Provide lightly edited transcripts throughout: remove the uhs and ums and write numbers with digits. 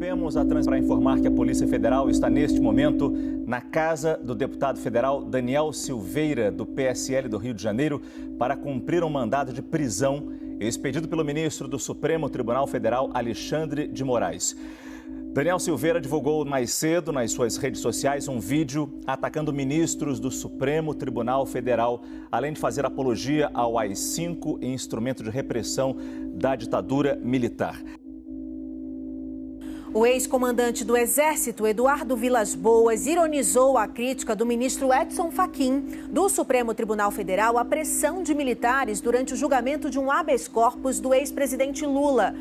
Interrompemos a transmissão para informar que a Polícia Federal está neste momento na casa do deputado federal Daniel Silveira, do PSL do Rio de Janeiro, para cumprir um mandado de prisão expedido pelo ministro do Supremo Tribunal Federal, Alexandre de Moraes. Daniel Silveira divulgou mais cedo nas suas redes sociais um vídeo atacando ministros do Supremo Tribunal Federal, além de fazer apologia ao AI-5 e instrumento de repressão da ditadura militar. O ex-comandante do Exército, Eduardo Vilas Boas, ironizou a crítica do ministro Edson Fachin, do Supremo Tribunal Federal, à pressão de militares durante o julgamento de um habeas corpus do ex-presidente Lula.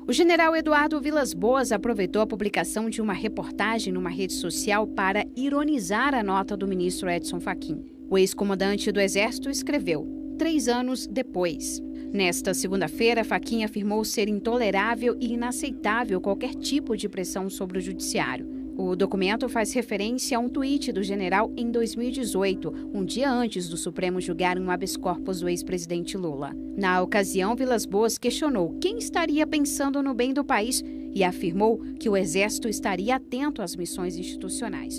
O general Eduardo Vilas Boas aproveitou a publicação de uma reportagem numa rede social para ironizar a nota do ministro Edson Fachin. O ex-comandante do Exército escreveu: 3 anos depois. Nesta segunda-feira, Fachin afirmou ser intolerável e inaceitável qualquer tipo de pressão sobre o judiciário. O documento faz referência a um tweet do general em 2018, um dia antes do Supremo julgar um habeas corpus do ex-presidente Lula. Na ocasião, Vilas Boas questionou quem estaria pensando no bem do país e afirmou que o Exército estaria atento às missões institucionais.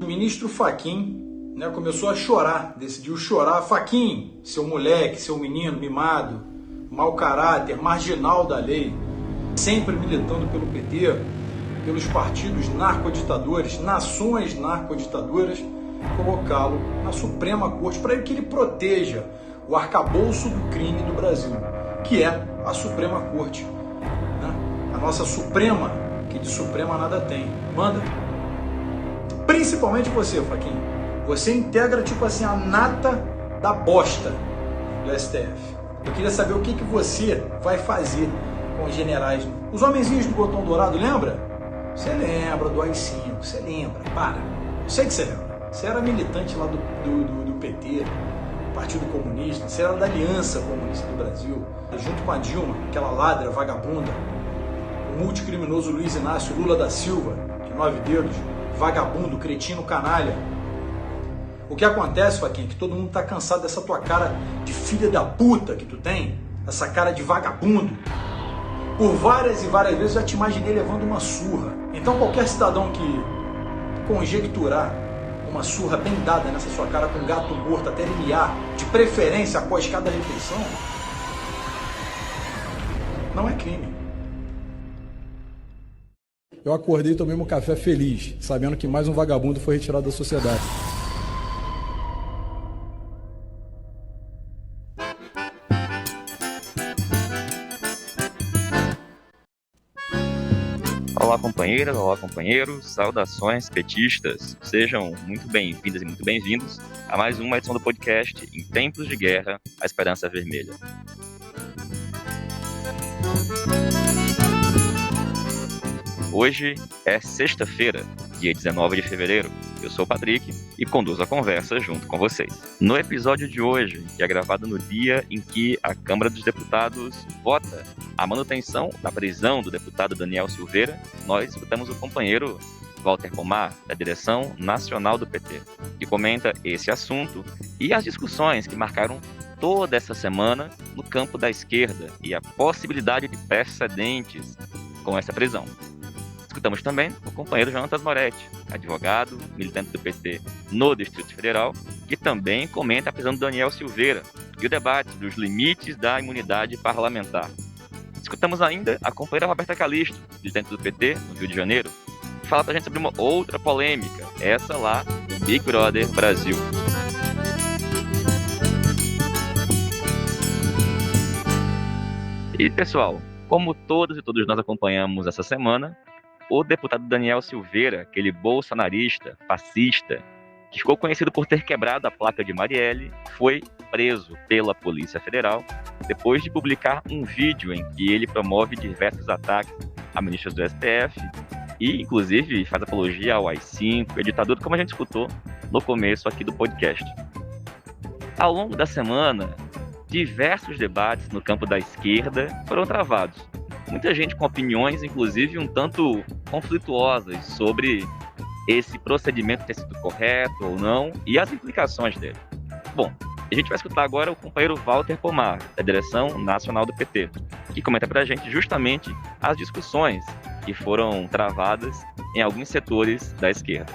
O ministro Fachin começou a chorar, decidiu chorar. Fachin, seu moleque, seu menino mimado, mau caráter, marginal da lei, sempre militando pelo PT, pelos partidos narcoditadores, nações narcoditadoras, colocá-lo na Suprema Corte para que ele proteja o arcabouço do crime do Brasil, que é a Suprema Corte. A nossa Suprema, que de Suprema nada tem. Manda. Principalmente você, Fachin. Você integra, a nata da bosta do STF. Eu queria saber o que você vai fazer com os generais. Os homenzinhos do botão dourado, lembra? Você lembra do AI-5, você lembra, para. Eu sei que você lembra. Você era militante lá do PT, Partido Comunista, você era da Aliança Comunista do Brasil, junto com a Dilma, aquela ladra vagabunda, o multicriminoso Luiz Inácio Lula da Silva, de 9 dedos, vagabundo, cretino, canalha. O que acontece, Fachin, é que todo mundo tá cansado dessa tua cara de filha da puta que tu tem, essa cara de vagabundo. Por várias e várias vezes eu já te imaginei levando uma surra. Então qualquer cidadão que conjecturar uma surra bem dada nessa sua cara com um gato morto até ele miar, de preferência após cada refeição, não é crime. Eu acordei e tomei um café feliz, sabendo que mais um vagabundo foi retirado da sociedade. Olá companheiras, olá companheiros, saudações petistas, sejam muito bem-vindas e muito bem-vindos a mais uma edição do podcast Em Tempos de Guerra, a Esperança Vermelha. Hoje é sexta-feira, dia 19 de fevereiro. Eu sou o Patrick e conduzo a conversa junto com vocês. No episódio de hoje, que é gravado no dia em que a Câmara dos Deputados vota a manutenção da prisão do deputado Daniel Silveira, nós escutamos o companheiro Walter Pomar, da direção nacional do PT, que comenta esse assunto e as discussões que marcaram toda essa semana no campo da esquerda e a possibilidade de precedentes com essa prisão. Escutamos também o companheiro Jonatas Moretti, advogado, militante do PT no Distrito Federal, que também comenta a prisão do Daniel Silveira e o debate dos limites da imunidade parlamentar. Escutamos ainda a companheira Roberta Calixto, militante do PT no Rio de Janeiro, que fala pra gente sobre uma outra polêmica, essa lá do Big Brother Brasil. E pessoal, como todos e todos nós acompanhamos essa semana, o deputado Daniel Silveira, aquele bolsonarista, fascista, que ficou conhecido por ter quebrado a placa de Marielle, foi preso pela Polícia Federal depois de publicar um vídeo em que ele promove diversos ataques a ministros do STF e, inclusive, faz apologia ao AI-5, a ditadura, como a gente escutou no começo aqui do podcast. Ao longo da semana, diversos debates no campo da esquerda foram travados. Muita gente com opiniões, inclusive, um tanto conflituosas sobre esse procedimento ter sido correto ou não e as implicações dele. Bom, A gente vai escutar agora o companheiro Walter Pomar, da direção nacional do PT, que comenta pra gente justamente as discussões que foram travadas em alguns setores da esquerda.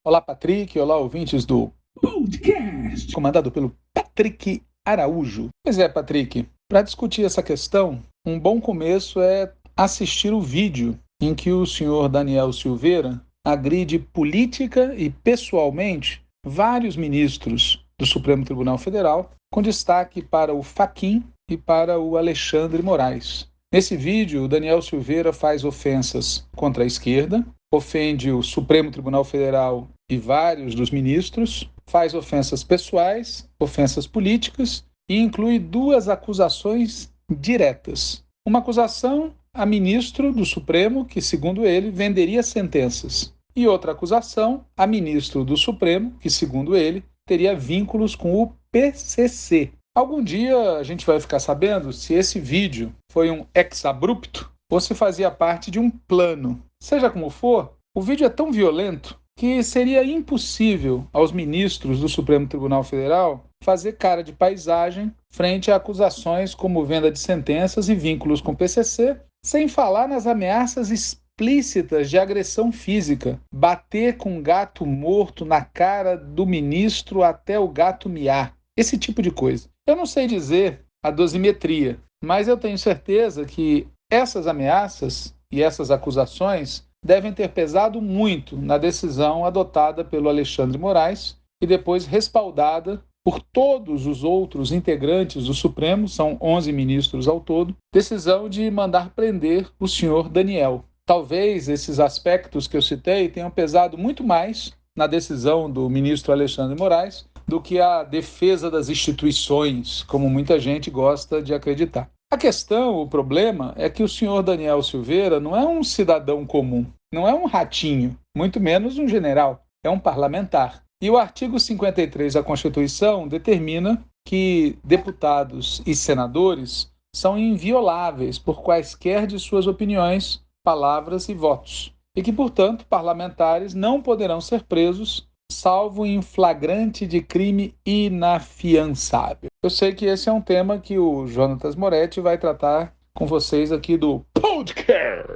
Olá, Patrick. Olá, ouvintes do podcast, comandado pelo Patrick Araújo. Pois é, Patrick, para discutir essa questão, um bom começo é assistir o vídeo em que o senhor Daniel Silveira agride política e pessoalmente vários ministros do Supremo Tribunal Federal, com destaque para o Fachin e para o Alexandre Moraes. Nesse vídeo, o Daniel Silveira faz ofensas contra a esquerda, ofende o Supremo Tribunal Federal e vários dos ministros, faz ofensas pessoais, ofensas políticas e inclui 2 acusações diretas. Uma acusação a ministro do Supremo, que, segundo ele, venderia sentenças. E outra acusação a ministro do Supremo, que, segundo ele, teria vínculos com o PCC. Algum dia a gente vai ficar sabendo se esse vídeo foi um ex-abrupto ou se fazia parte de um plano. Seja como for, o vídeo é tão violento que seria impossível aos ministros do Supremo Tribunal Federal fazer cara de paisagem frente a acusações como venda de sentenças e vínculos com o PCC, sem falar nas ameaças explícitas de agressão física, bater com um gato morto na cara do ministro até o gato miar, esse tipo de coisa. Eu não sei dizer a dosimetria, mas eu tenho certeza que essas ameaças e essas acusações devem ter pesado muito na decisão adotada pelo Alexandre Moraes e depois respaldada por todos os outros integrantes do Supremo, são 11 ministros ao todo, decisão de mandar prender o senhor Daniel. Talvez esses aspectos que eu citei tenham pesado muito mais na decisão do ministro Alexandre Moraes do que a defesa das instituições, como muita gente gosta de acreditar. A questão, o problema, é que o senhor Daniel Silveira não é um cidadão comum, não é um ratinho, muito menos um general, é um parlamentar. E o artigo 53 da Constituição determina que deputados e senadores são invioláveis por quaisquer de suas opiniões, palavras e votos, e que, portanto, parlamentares não poderão ser presos salvo em flagrante de crime inafiançável. Eu sei que esse é um tema que o Jonatas Moretti vai tratar com vocês aqui do podcast,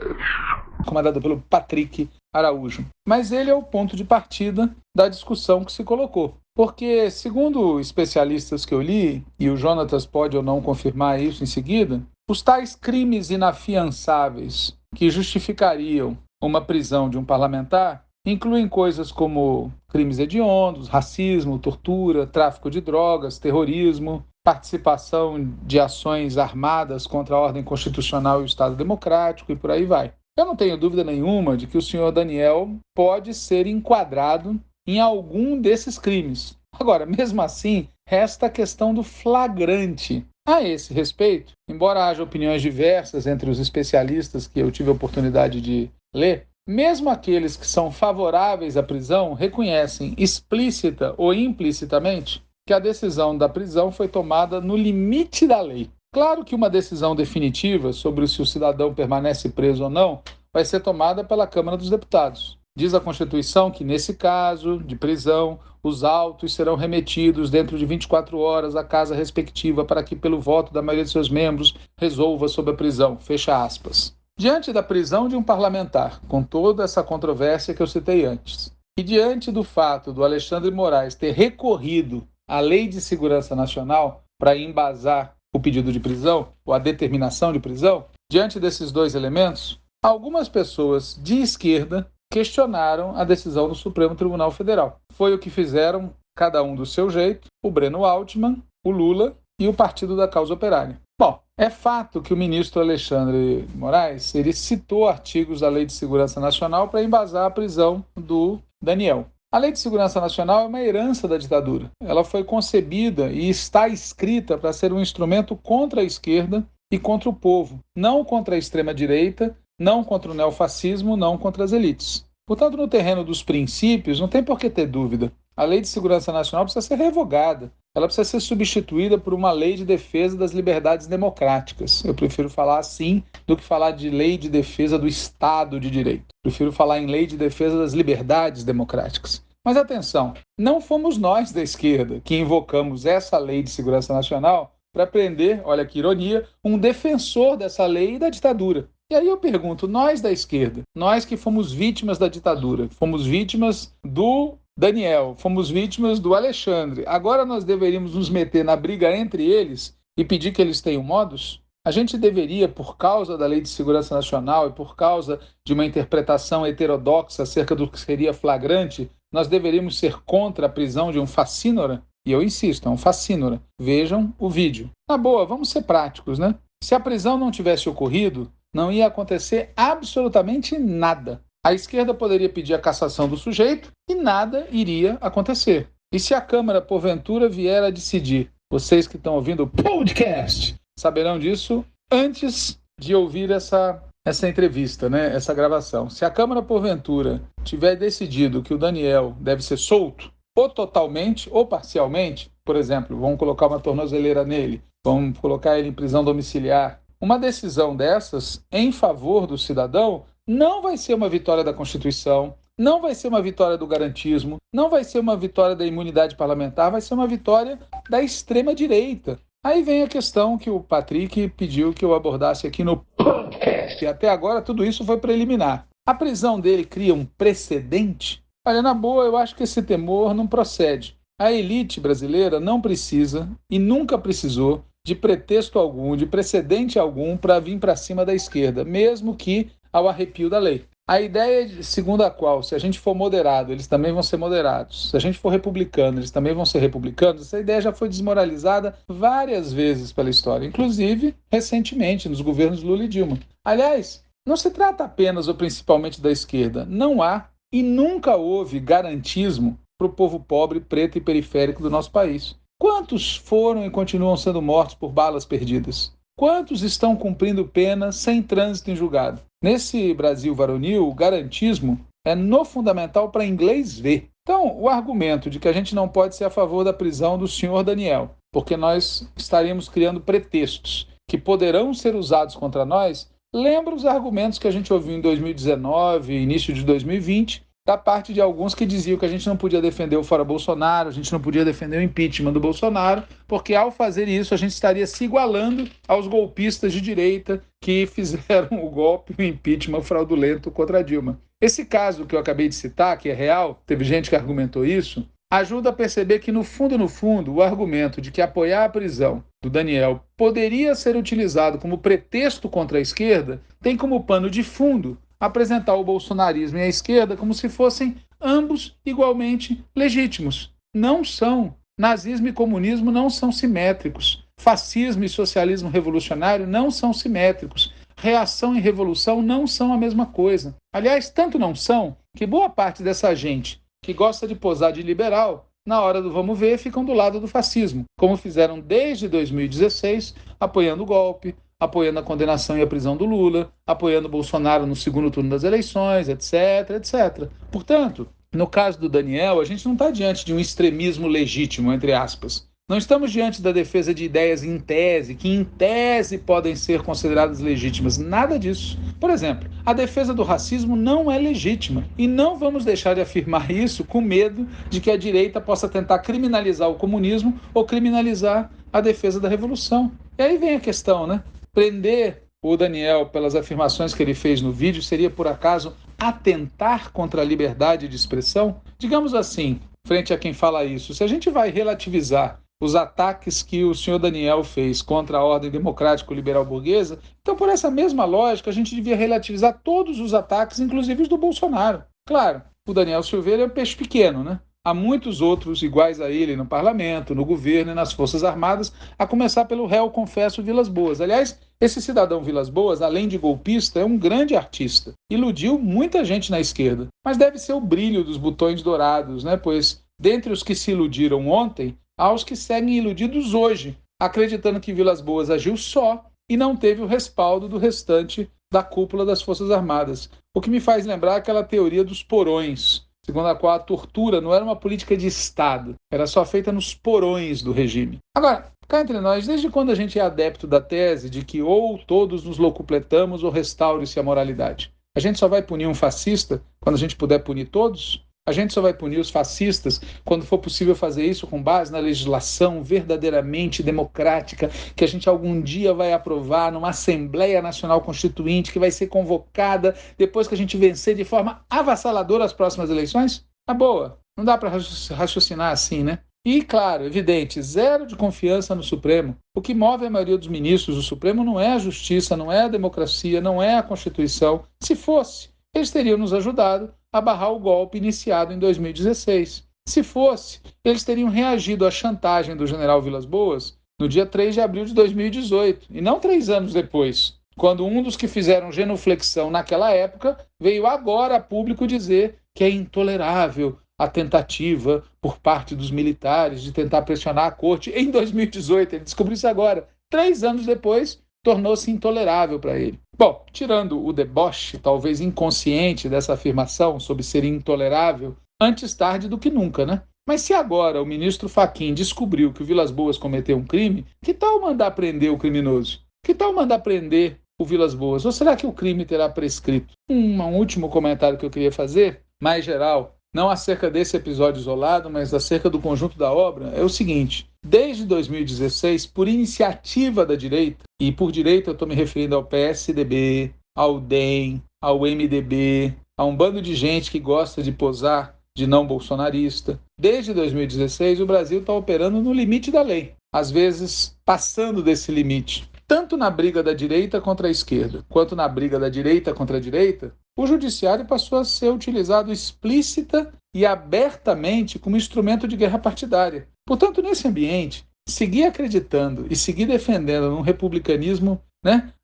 comandado pelo Patrick Araújo. Mas ele é o ponto de partida da discussão que se colocou. Porque, segundo especialistas que eu li, e o Jonatas pode ou não confirmar isso em seguida, os tais crimes inafiançáveis que justificariam uma prisão de um parlamentar incluem coisas como crimes hediondos, racismo, tortura, tráfico de drogas, terrorismo, participação de ações armadas contra a ordem constitucional e o Estado democrático e por aí vai. Eu não tenho dúvida nenhuma de que o senhor Daniel pode ser enquadrado em algum desses crimes. Agora, mesmo assim, resta a questão do flagrante. A esse respeito, embora haja opiniões diversas entre os especialistas que eu tive a oportunidade de ler, mesmo aqueles que são favoráveis à prisão reconhecem explícita ou implicitamente que a decisão da prisão foi tomada no limite da lei. Claro que uma decisão definitiva sobre se o cidadão permanece preso ou não vai ser tomada pela Câmara dos Deputados. Diz a Constituição que, nesse caso de prisão, os autos serão remetidos dentro de 24 horas à casa respectiva para que, pelo voto da maioria de seus membros, resolva sobre a prisão. Fecha aspas. Diante da prisão de um parlamentar, com toda essa controvérsia que eu citei antes, e diante do fato do Alexandre Moraes ter recorrido à Lei de Segurança Nacional para embasar o pedido de prisão, ou a determinação de prisão, diante desses 2 elementos, algumas pessoas de esquerda questionaram a decisão do Supremo Tribunal Federal. Foi o que fizeram, cada um do seu jeito, o Breno Altman, o Lula e o Partido da Causa Operária. Bom, é fato que o ministro Alexandre Moraes ele citou artigos da Lei de Segurança Nacional para embasar a prisão do Daniel. A Lei de Segurança Nacional é uma herança da ditadura. Ela foi concebida e está escrita para ser um instrumento contra a esquerda e contra o povo, não contra a extrema-direita, não contra o neofascismo, não contra as elites. Portanto, no terreno dos princípios, não tem por que ter dúvida. A Lei de Segurança Nacional precisa ser revogada. Ela precisa ser substituída por uma lei de defesa das liberdades democráticas. Eu prefiro falar assim do que falar de lei de defesa do Estado de Direito. Prefiro falar em lei de defesa das liberdades democráticas. Mas atenção, não fomos nós da esquerda que invocamos essa lei de segurança nacional para prender, olha que ironia, um defensor dessa lei e da ditadura. E aí eu pergunto, nós da esquerda, nós que fomos vítimas da ditadura, fomos vítimas do Daniel, fomos vítimas do Alexandre, agora nós deveríamos nos meter na briga entre eles e pedir que eles tenham modos? A gente deveria, por causa da Lei de Segurança Nacional e por causa de uma interpretação heterodoxa acerca do que seria flagrante, nós deveríamos ser contra a prisão de um facínora? E eu insisto, é um facínora. Vejam o vídeo. Na boa, vamos ser práticos, né? Se a prisão não tivesse ocorrido, não ia acontecer absolutamente nada. A esquerda poderia pedir a cassação do sujeito e nada iria acontecer. E se a Câmara, porventura, vier a decidir, vocês que estão ouvindo o podcast saberão disso antes de ouvir essa entrevista, né? Essa gravação. Se a Câmara, porventura, tiver decidido que o Daniel deve ser solto, ou totalmente ou parcialmente, por exemplo, vamos colocar uma tornozeleira nele, vamos colocar ele em prisão domiciliar, uma decisão dessas em favor do cidadão não vai ser uma vitória da Constituição, não vai ser uma vitória do garantismo, não vai ser uma vitória da imunidade parlamentar, vai ser uma vitória da extrema-direita. Aí vem a questão que o Patrick pediu que eu abordasse aqui no podcast. E até agora tudo isso foi preliminar. A prisão dele cria um precedente? Olha, na boa, eu acho que esse temor não procede. A elite brasileira não precisa e nunca precisou de pretexto algum, de precedente algum para vir para cima da esquerda, mesmo que ao arrepio da lei. A ideia segundo a qual, se a gente for moderado, eles também vão ser moderados. Se a gente for republicano, eles também vão ser republicanos. Essa ideia já foi desmoralizada várias vezes pela história, inclusive recentemente, nos governos Lula e Dilma. Aliás, não se trata apenas ou principalmente da esquerda. Não há e nunca houve garantismo para o povo pobre, preto e periférico do nosso país. Quantos foram e continuam sendo mortos por balas perdidas? Quantos estão cumprindo pena sem trânsito em julgado? Nesse Brasil varonil, o garantismo é no fundamental para inglês ver. Então, o argumento de que a gente não pode ser a favor da prisão do senhor Daniel, porque nós estaríamos criando pretextos que poderão ser usados contra nós, lembra os argumentos que a gente ouviu em 2019, início de 2020, da parte de alguns que diziam que a gente não podia defender o fora Bolsonaro, a gente não podia defender o impeachment do Bolsonaro, porque ao fazer isso a gente estaria se igualando aos golpistas de direita que fizeram o golpe, o impeachment fraudulento contra a Dilma. Esse caso que eu acabei de citar, que é real, teve gente que argumentou isso, ajuda a perceber que no fundo, o argumento de que apoiar a prisão do Daniel poderia ser utilizado como pretexto contra a esquerda tem como pano de fundo apresentar o bolsonarismo e a esquerda como se fossem ambos igualmente legítimos. Não são. Nazismo e comunismo não são simétricos. Fascismo e socialismo revolucionário não são simétricos. Reação e revolução não são a mesma coisa. Aliás, tanto não são que boa parte dessa gente que gosta de posar de liberal, na hora do vamos ver, ficam do lado do fascismo, como fizeram desde 2016, apoiando o golpe, apoiando a condenação e a prisão do Lula, apoiando o Bolsonaro no segundo turno das eleições, etc, etc. Portanto, no caso do Daniel, a gente não está diante de um extremismo legítimo, entre aspas. Não estamos diante da defesa de ideias em tese, que em tese podem ser consideradas legítimas. Nada disso. Por exemplo, a defesa do racismo não é legítima. E não vamos deixar de afirmar isso com medo de que a direita possa tentar criminalizar o comunismo ou criminalizar a defesa da revolução. E aí vem a questão, né? Prender o Daniel pelas afirmações que ele fez no vídeo seria, por acaso, atentar contra a liberdade de expressão? Digamos assim, frente a quem fala isso, se a gente vai relativizar os ataques que o senhor Daniel fez contra a ordem democrático-liberal burguesa, então, por essa mesma lógica, a gente devia relativizar todos os ataques, inclusive os do Bolsonaro. Claro, o Daniel Silveira é um peixe pequeno, né? Há muitos outros iguais a ele no parlamento, no governo e nas Forças Armadas, a começar pelo réu confesso Vilas Boas. Aliás, esse cidadão Vilas Boas, além de golpista, é um grande artista. Iludiu muita gente na esquerda. Mas deve ser o brilho dos botões dourados, né? Pois, dentre os que se iludiram ontem, há os que seguem iludidos hoje, acreditando que Vilas Boas agiu só e não teve o respaldo do restante da cúpula das Forças Armadas. O que me faz lembrar aquela teoria dos porões, segundo a qual a tortura não era uma política de Estado, era só feita nos porões do regime. Agora, cá entre nós, desde quando a gente é adepto da tese de que ou todos nos locupletamos ou restaure-se a moralidade? A gente só vai punir um fascista quando a gente puder punir todos? A gente só vai punir os fascistas quando for possível fazer isso com base na legislação verdadeiramente democrática que a gente algum dia vai aprovar numa Assembleia Nacional Constituinte que vai ser convocada depois que a gente vencer de forma avassaladora as próximas eleições? Tá boa. Não dá para raciocinar assim, né? E, claro, evidente, zero de confiança no Supremo. O que move a maioria dos ministros do Supremo não é a justiça, não é a democracia, não é a Constituição. Se fosse, eles teriam nos ajudado a barrar o golpe iniciado em 2016. Se fosse, eles teriam reagido à chantagem do general Vilas Boas no dia 3 de abril de 2018, e não 3 anos depois, quando um dos que fizeram genuflexão naquela época veio agora a público dizer que é intolerável a tentativa por parte dos militares de tentar pressionar a corte em 2018. Ele descobriu isso agora. 3 anos depois, tornou-se intolerável para ele. Bom, tirando o deboche, talvez inconsciente, dessa afirmação sobre ser intolerável, antes tarde do que nunca, né? Mas se agora o ministro Fachin descobriu que o Vilas Boas cometeu um crime, que tal mandar prender o criminoso? Que tal mandar prender o Vilas Boas? Ou será que o crime terá prescrito? Um último comentário que eu queria fazer, mais geral, não acerca desse episódio isolado, mas acerca do conjunto da obra, é o seguinte: desde 2016, por iniciativa da direita, e por direita eu estou me referindo ao PSDB, ao DEM, ao MDB, a um bando de gente que gosta de posar de não bolsonarista, desde 2016 o Brasil está operando no limite da lei, às vezes passando desse limite. Tanto na briga da direita contra a esquerda, quanto na briga da direita contra a direita, o judiciário passou a ser utilizado explícita e abertamente como instrumento de guerra partidária. Portanto, nesse ambiente, seguir acreditando e seguir defendendo um republicanismo,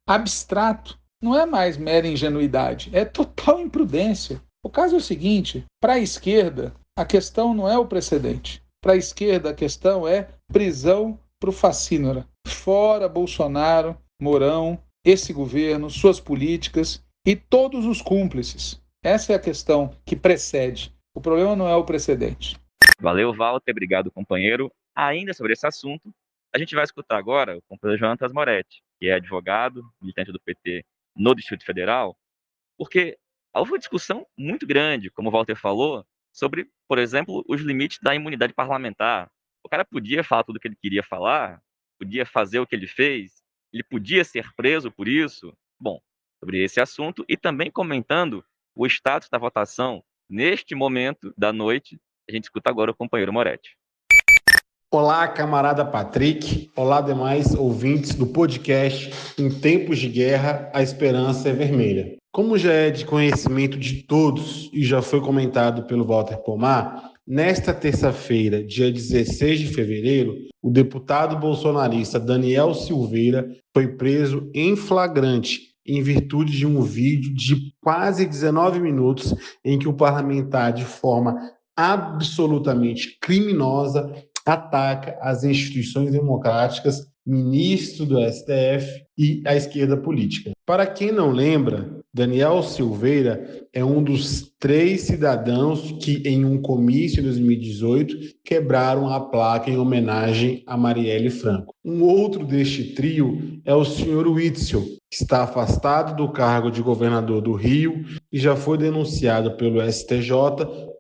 abstrato não é mais mera ingenuidade, é total imprudência. O caso é o seguinte: para a esquerda, a questão não é o precedente. Para a esquerda, a questão é prisão para o facínora. Fora Bolsonaro, Mourão, esse governo, suas políticas e todos os cúmplices. Essa é a questão que precede. O problema não é o precedente. Valeu, Walter. Obrigado, companheiro. Ainda sobre esse assunto, a gente vai escutar agora o companheiro Jonatas Moretti, que é advogado, militante do PT no Distrito Federal, porque houve uma discussão muito grande, como o Walter falou, sobre, por exemplo, os limites da imunidade parlamentar. O cara podia falar tudo o que ele queria falar, podia fazer o que ele fez, ele podia ser preso por isso. Bom, sobre esse assunto e também comentando o status da votação neste momento da noite, a gente escuta agora o companheiro Moretti. Olá, camarada Patrick. Olá, demais ouvintes do podcast Em Tempos de Guerra, a Esperança é Vermelha. Como já é de conhecimento de todos e já foi comentado pelo Walter Pomar, nesta terça-feira, dia 16 de fevereiro, o deputado bolsonarista Daniel Silveira foi preso em flagrante em virtude de um vídeo de quase 19 minutos em que o parlamentar, de forma absolutamente criminosa, ataca as instituições democráticas, ministro do STF e a esquerda política. Para quem não lembra, Daniel Silveira é um dos 3 cidadãos que, em um comício em 2018, quebraram a placa em homenagem a Marielle Franco. Um outro deste trio é o senhor Witzel, que está afastado do cargo de governador do Rio e já foi denunciado pelo STJ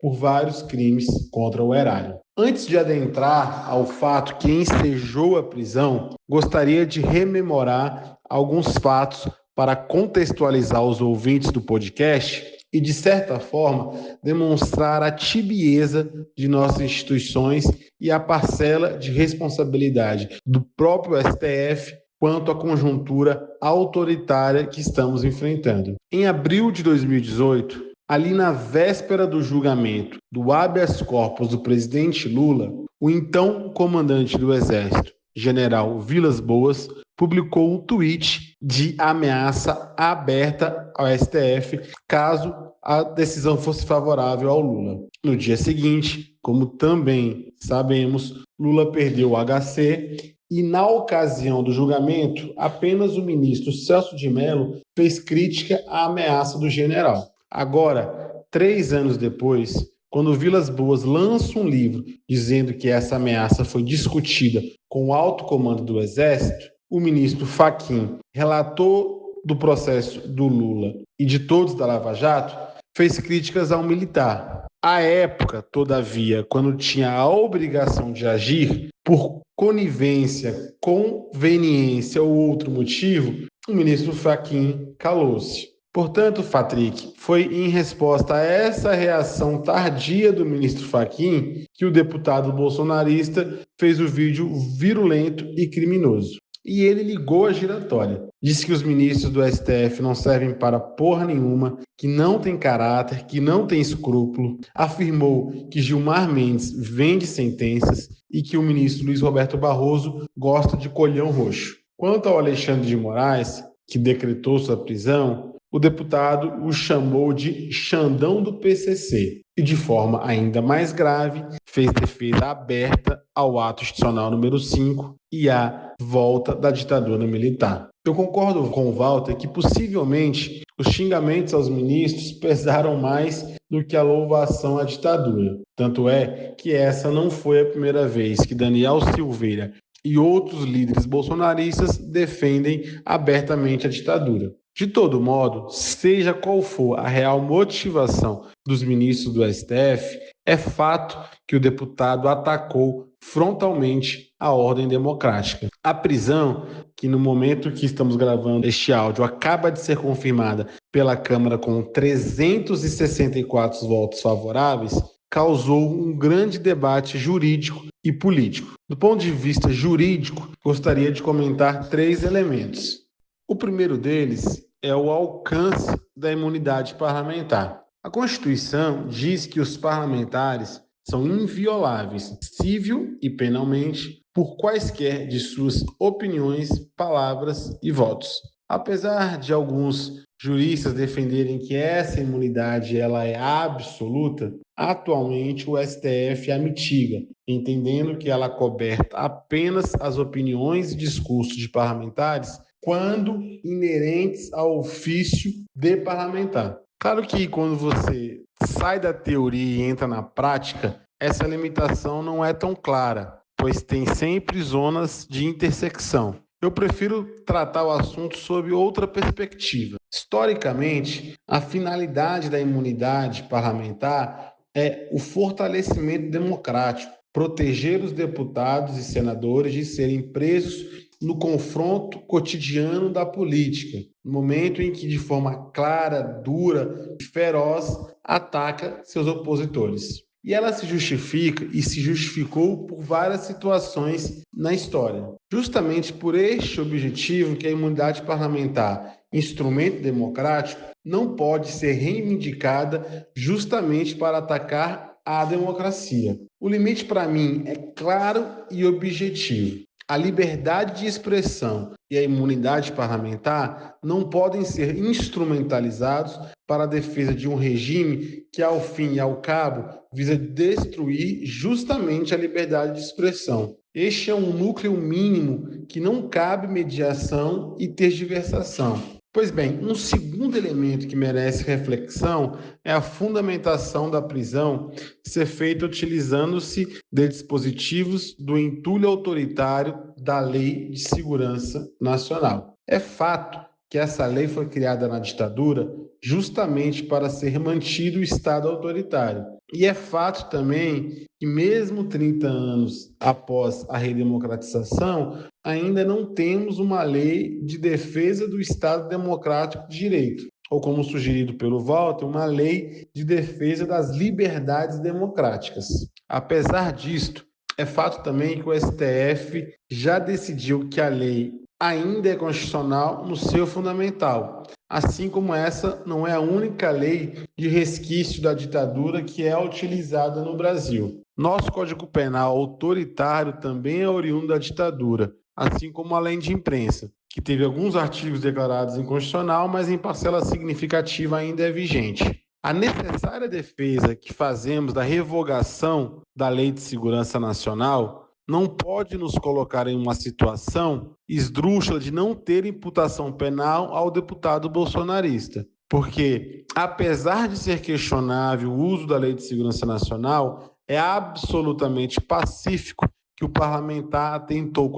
por vários crimes contra o erário. Antes de adentrar ao fato que ensejou a prisão, gostaria de rememorar alguns fatos para contextualizar os ouvintes do podcast e, de certa forma, demonstrar a tibieza de nossas instituições e a parcela de responsabilidade do próprio STF quanto à conjuntura autoritária que estamos enfrentando. Em abril de 2018, ali na véspera do julgamento do habeas corpus do presidente Lula, o então comandante do Exército, general Vilas Boas, publicou um tweet de ameaça aberta ao STF caso a decisão fosse favorável ao Lula. No dia seguinte, como também sabemos, Lula perdeu o HC e, na ocasião do julgamento, apenas o ministro Celso de Mello fez crítica à ameaça do general. Agora, 3 anos depois, quando Vilas Boas lança um livro dizendo que essa ameaça foi discutida com o alto comando do Exército, o ministro Fachin, relator do processo do Lula e de todos da Lava Jato, fez críticas ao militar. À época, todavia, quando tinha a obrigação de agir, por conivência, conveniência ou outro motivo, o ministro Fachin calou-se. Portanto, Patrick, foi em resposta a essa reação tardia do ministro Fachin que o deputado bolsonarista fez o vídeo virulento e criminoso. E ele ligou a giratória. Disse que os ministros do STF não servem para porra nenhuma, que não tem caráter, que não tem escrúpulo. Afirmou que Gilmar Mendes vende sentenças e que o ministro Luiz Roberto Barroso gosta de colhão roxo. Quanto ao Alexandre de Moraes, que decretou sua prisão, o deputado o chamou de Xandão do PCC e, de forma ainda mais grave, fez defesa aberta ao ato institucional número 5 e à volta da ditadura militar. Eu concordo com o Walter que, possivelmente, os xingamentos aos ministros pesaram mais do que a louvação à ditadura. Tanto é que essa não foi a primeira vez que Daniel Silveira e outros líderes bolsonaristas defendem abertamente a ditadura. De todo modo, seja qual for a real motivação dos ministros do STF, é fato que o deputado atacou frontalmente a ordem democrática. A prisão, que no momento que estamos gravando este áudio acaba de ser confirmada pela Câmara com 364 votos favoráveis, causou um grande debate jurídico e político. Do ponto de vista jurídico, gostaria de comentar 3 elementos. O primeiro deles é o alcance da imunidade parlamentar. A Constituição diz que os parlamentares são invioláveis, civil e penalmente, por quaisquer de suas opiniões, palavras e votos. Apesar de alguns juristas defenderem que essa imunidade ela é absoluta, atualmente o STF a mitiga, entendendo que ela coberta apenas as opiniões e discursos de parlamentares quando inerentes ao ofício de parlamentar. Claro que quando você sai da teoria e entra na prática, essa limitação não é tão clara, pois tem sempre zonas de intersecção. Eu prefiro tratar o assunto sob outra perspectiva. Historicamente, a finalidade da imunidade parlamentar é o fortalecimento democrático, proteger os deputados e senadores de serem presos no confronto cotidiano da política, no momento em que, de forma clara, dura e feroz, ataca seus opositores. E ela se justifica e se justificou por várias situações na história. Justamente por este objetivo que a imunidade parlamentar, instrumento democrático, não pode ser reivindicada justamente para atacar a democracia. O limite, para mim, é claro e objetivo. A liberdade de expressão e a imunidade parlamentar não podem ser instrumentalizados para a defesa de um regime que, ao fim e ao cabo, visa destruir justamente a liberdade de expressão. Este é um núcleo mínimo que não cabe mediação e tergiversação. Pois bem, um segundo elemento que merece reflexão é a fundamentação da prisão ser feita utilizando-se de dispositivos do entulho autoritário da Lei de Segurança Nacional. É fato que essa lei foi criada na ditadura justamente para ser mantido o Estado autoritário. E é fato também que mesmo 30 anos após a redemocratização, ainda não temos uma lei de defesa do Estado democrático de direito, ou como sugerido pelo Walter, uma lei de defesa das liberdades democráticas. Apesar disto, é fato também que o STF já decidiu que a lei ainda é constitucional no seu fundamental, assim como essa não é a única lei de resquício da ditadura que é utilizada no Brasil. Nosso Código Penal autoritário também é oriundo da ditadura, assim como a Lei de Imprensa, que teve alguns artigos declarados inconstitucional, mas em parcela significativa ainda é vigente. A necessária defesa que fazemos da revogação da Lei de Segurança Nacional não pode nos colocar em uma situação esdrúxula de não ter imputação penal ao deputado bolsonarista. Porque, apesar de ser questionável o uso da Lei de Segurança Nacional, é absolutamente pacífico que o parlamentar atentou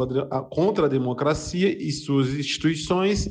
contra a democracia e suas instituições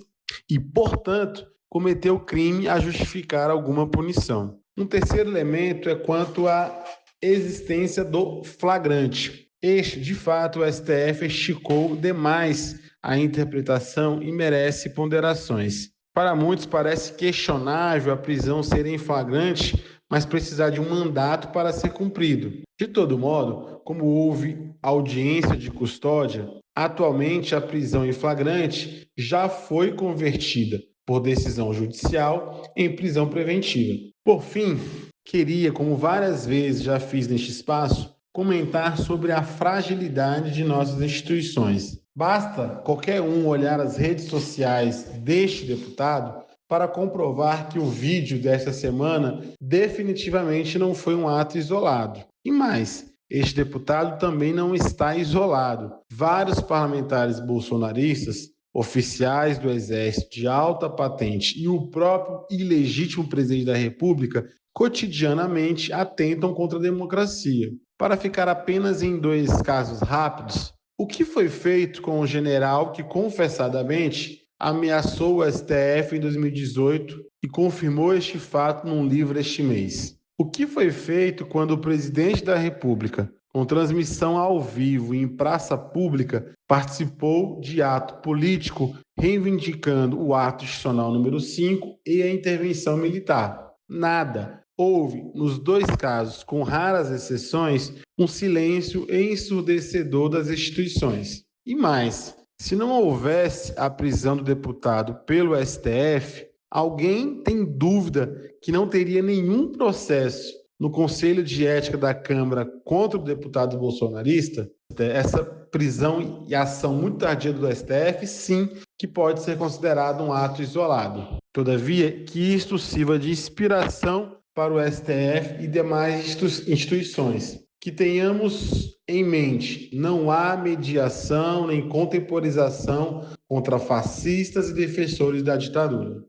e, portanto, cometeu crime a justificar alguma punição. Um terceiro elemento é quanto à existência do flagrante. Este, de fato, o STF esticou demais a interpretação e merece ponderações. Para muitos parece questionável a prisão ser em flagrante, mas precisar de um mandato para ser cumprido. De todo modo, como houve audiência de custódia, atualmente a prisão em flagrante já foi convertida por decisão judicial em prisão preventiva. Por fim, queria, como várias vezes já fiz neste espaço, comentar sobre a fragilidade de nossas instituições. Basta qualquer um olhar as redes sociais deste deputado para comprovar que o vídeo desta semana definitivamente não foi um ato isolado. E mais, este deputado também não está isolado. Vários parlamentares bolsonaristas, oficiais do Exército de alta patente e o próprio ilegítimo presidente da República cotidianamente atentam contra a democracia. Para ficar apenas em 2 casos rápidos, o que foi feito com o general que confessadamente ameaçou o STF em 2018 e confirmou este fato num livro este mês? O que foi feito quando o presidente da República, com transmissão ao vivo em praça pública, participou de ato político reivindicando o ato institucional número 5 e a intervenção militar? Nada. Houve, nos 2 casos, com raras exceções, um silêncio ensurdecedor das instituições. E mais, se não houvesse a prisão do deputado pelo STF, alguém tem dúvida que não teria nenhum processo no Conselho de Ética da Câmara contra o deputado bolsonarista? Essa prisão e ação muito tardia do STF, sim, que pode ser considerado um ato isolado. Todavia, que isto sirva de inspiração para o STF e demais instituições. Que tenhamos em mente, não há mediação nem contemporização contra fascistas e defensores da ditadura.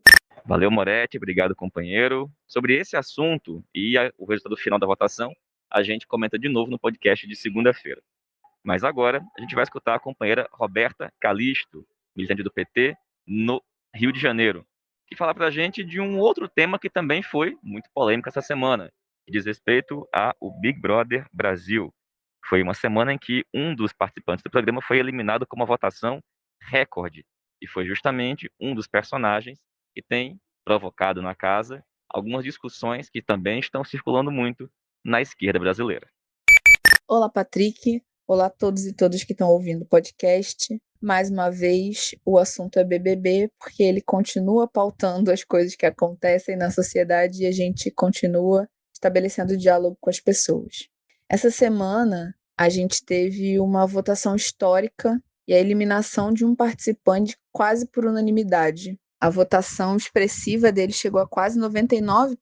Valeu, Moretti. Obrigado, companheiro. Sobre esse assunto e o resultado final da votação, a gente comenta de novo no podcast de segunda-feira. Mas agora, a gente vai escutar a companheira Roberta Calisto, militante do PT, no Rio de Janeiro, que fala pra gente de um outro tema que também foi muito polêmico essa semana, que diz respeito ao Big Brother Brasil. Foi uma semana em que um dos participantes do programa foi eliminado com uma votação recorde, e foi justamente um dos personagens que tem provocado na casa algumas discussões que também estão circulando muito na esquerda brasileira. Olá, Patrick. Olá a todos e todas que estão ouvindo o podcast. Mais uma vez, o assunto é BBB, porque ele continua pautando as coisas que acontecem na sociedade e a gente continua estabelecendo diálogo com as pessoas. Essa semana, a gente teve uma votação histórica e a eliminação de um participante quase por unanimidade. A votação expressiva dele chegou a quase 99%,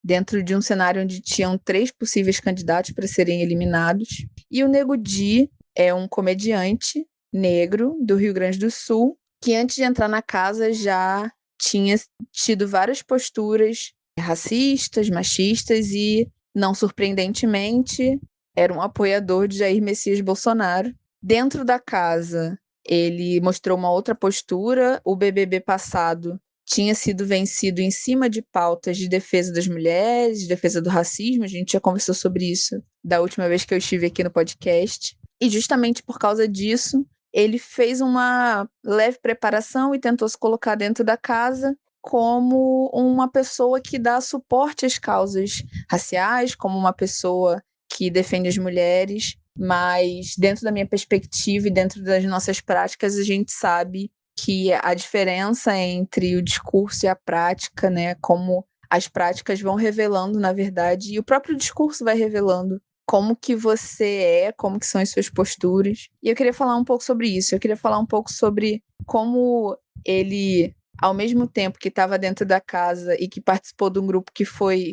dentro de um cenário onde tinham 3 possíveis candidatos para serem eliminados. E o Nego Di é um comediante negro do Rio Grande do Sul, que antes de entrar na casa já tinha tido várias posturas racistas, machistas e, não surpreendentemente, era um apoiador de Jair Messias Bolsonaro. Dentro da casa, ele mostrou uma outra postura. O BBB passado tinha sido vencido em cima de pautas de defesa das mulheres, de defesa do racismo. A gente já conversou sobre isso da última vez que eu estive aqui no podcast. E justamente por causa disso, ele fez uma leve preparação e tentou se colocar dentro da casa como uma pessoa que dá suporte às causas raciais, como uma pessoa que defende as mulheres. Mas dentro da minha perspectiva e dentro das nossas práticas, a gente sabe que a diferença entre o discurso e a prática, né, como as práticas vão revelando, na verdade, e o próprio discurso vai revelando como que você é, como que são as suas posturas. E eu queria falar um pouco sobre isso. Eu queria falar um pouco sobre como ele, ao mesmo tempo que estava dentro da casa e que participou de um grupo que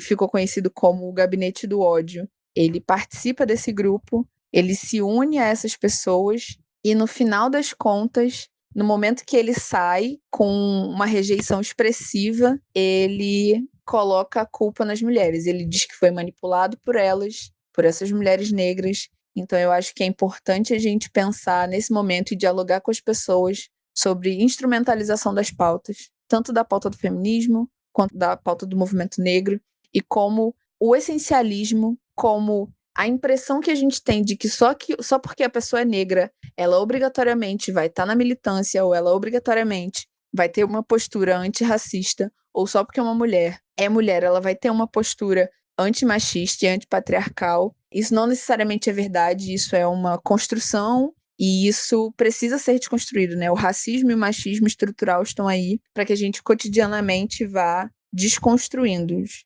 ficou conhecido como o Gabinete do Ódio, ele participa desse grupo, ele se une a essas pessoas e, no final das contas, no momento que ele sai com uma rejeição expressiva, ele coloca a culpa nas mulheres. Ele diz que foi manipulado por elas, por essas mulheres negras. Então eu acho que é importante a gente pensar nesse momento e dialogar com as pessoas sobre instrumentalização das pautas, tanto da pauta do feminismo quanto da pauta do movimento negro, e como o essencialismo, como a impressão que a gente tem de que só porque a pessoa é negra, ela obrigatoriamente vai estar na militância, ou ela obrigatoriamente vai ter uma postura antirracista, ou só porque uma mulher é mulher, ela vai ter uma postura antimachista e antipatriarcal. Isso não necessariamente é verdade, isso é uma construção e isso precisa ser desconstruído, né? O racismo e o machismo estrutural estão aí para que a gente cotidianamente vá desconstruindo-os.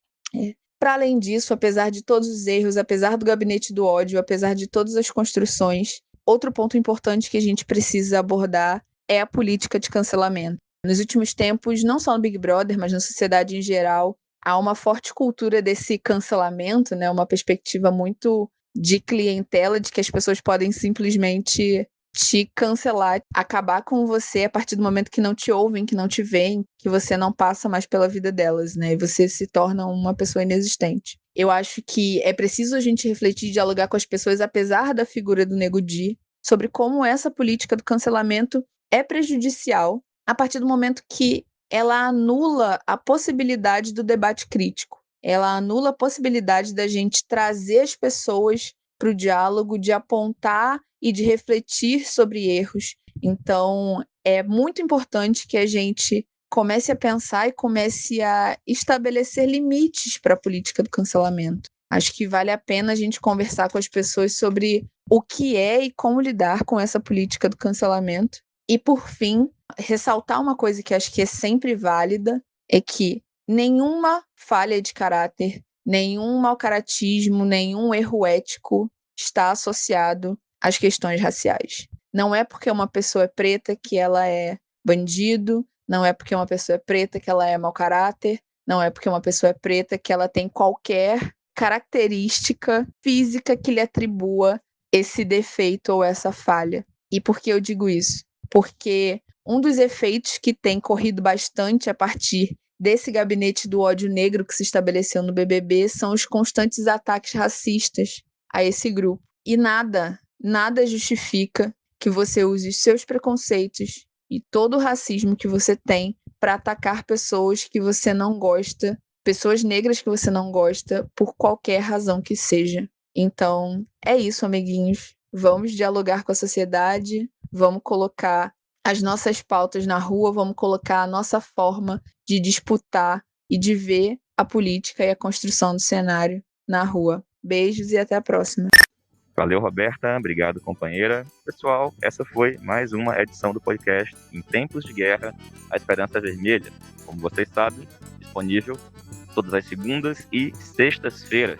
Para além disso, apesar de todos os erros, apesar do gabinete do ódio, apesar de todas as construções, outro ponto importante que a gente precisa abordar é a política de cancelamento. Nos últimos tempos, não só no Big Brother, mas na sociedade em geral, há uma forte cultura desse cancelamento, né? Uma perspectiva muito de clientela, de que as pessoas podem simplesmente te cancelar, acabar com você a partir do momento que não te ouvem, que não te veem, que você não passa mais pela vida delas, né? E você se torna uma pessoa inexistente. Eu acho que é preciso a gente refletir e dialogar com as pessoas, apesar da figura do Nego Di, sobre como essa política do cancelamento é prejudicial a partir do momento que ela anula a possibilidade do debate crítico. Ela anula a possibilidade da gente trazer as pessoas para o diálogo, de apontar e de refletir sobre erros. Então, é muito importante que a gente comece a pensar e comece a estabelecer limites para a política do cancelamento. Acho que vale a pena a gente conversar com as pessoas sobre o que é e como lidar com essa política do cancelamento. E, por fim, ressaltar uma coisa que acho que é sempre válida, é que nenhuma falha de caráter, nenhum mau-caratismo, nenhum erro ético está associado às questões raciais. Não é porque uma pessoa é preta que ela é bandido, não é porque uma pessoa é preta que ela é mau caráter, não é porque uma pessoa é preta que ela tem qualquer característica física que lhe atribua esse defeito ou essa falha. E por que eu digo isso? Porque um dos efeitos que tem corrido bastante a partir desse gabinete do ódio negro que se estabeleceu no BBB são os constantes ataques racistas a esse grupo. E nada justifica que você use os seus preconceitos e todo o racismo que você tem para atacar pessoas que você não gosta, pessoas negras que você não gosta, por qualquer razão que seja. Então, é isso, amiguinhos. Vamos dialogar com a sociedade, vamos colocar as nossas pautas na rua, vamos colocar a nossa forma de disputar e de ver a política e a construção do cenário na rua. Beijos e até a próxima. Valeu, Roberta. Obrigado, companheira. Pessoal, essa foi mais uma edição do podcast Em Tempos de Guerra, a Esperança Vermelha. Como vocês sabem, disponível todas as segundas e sextas-feiras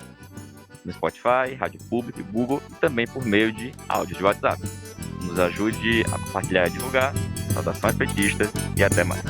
no Spotify, Rádio Público, Google e também por meio de áudio de WhatsApp. Nos ajude a compartilhar e divulgar. Saudações petistas e até mais.